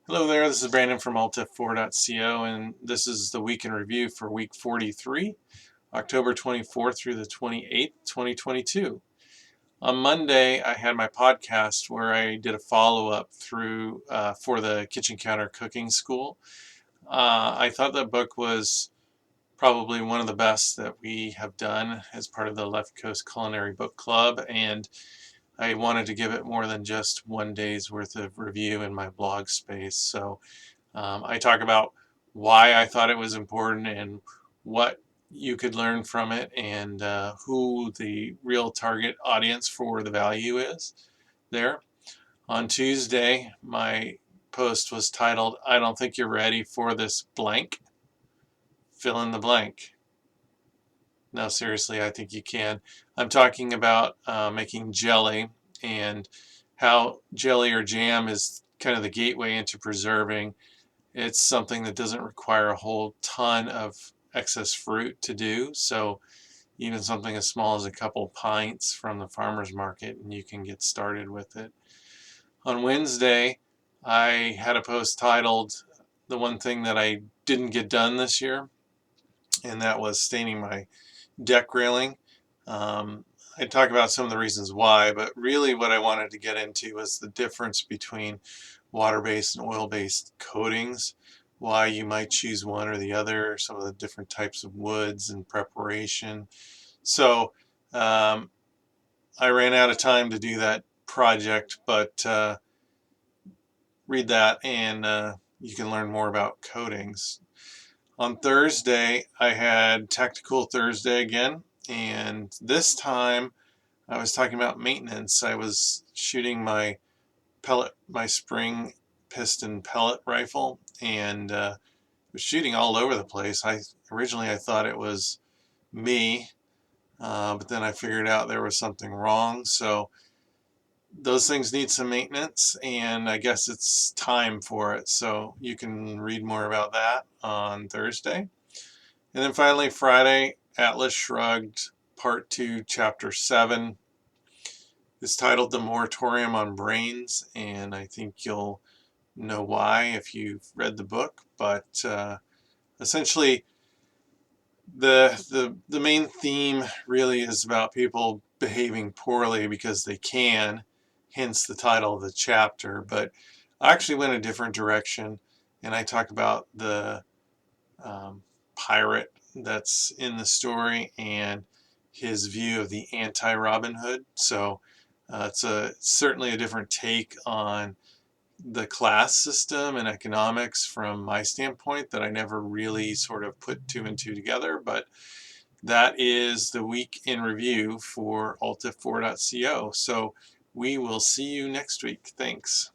Hello there, this is Brandon from Altif4.co, and this is the week in review for week 43, October 24th through the 28th, 2022. On Monday, I had my podcast where I did a follow-up through for the Kitchen Counter Cooking School. I thought that book was probably one of the best that we have done as part of the Left Coast Culinary Book Club, and I wanted to give it more than just one day's worth of review in my blog space. So I talk about why I thought it was important and what you could learn from it, and who the real target audience for the value is there. On Tuesday, my post was titled, "I don't think you're ready for this blank. Fill in the blank." No, seriously, I think you can. I'm talking about making jelly and how jelly or jam is kind of the gateway into preserving. It's something that doesn't require a whole ton of excess fruit to do. So even something as small as a couple pints from the farmer's market, and you can get started with it. On Wednesday, I had a post titled "The One Thing That I Didn't Get Done This Year," and that was staining my deck railing. I talk about some of the reasons why, but really what I wanted to get into was the difference between water-based and oil-based coatings, why you might choose one or the other, some of the different types of woods and preparation. So um, I ran out of time to do that project, but read that and you can learn more about coatings. On Thursday, I had Tactical Thursday again, and this time I was talking about maintenance. I was shooting my spring piston pellet rifle, and was shooting all over the place. Originally I thought it was me, but then I figured out there was something wrong. So those things need some maintenance, and I guess it's time for it. So you can read more about that on Thursday. And then finally, Friday, Atlas Shrugged, Part 2, Chapter 7. It's titled "The Moratorium on Brains," and I think you'll know why if you've read the book. But essentially, the main theme really is about people behaving poorly because they can, hence the title of the chapter. But I actually went a different direction, and I talk about the pirate that's in the story and his view of the anti-Robin Hood. So it's certainly a different take on the class system and economics from my standpoint that I never really sort of put two and two together. But that is the week in review for Altif4.co. So we will see you next week. Thanks.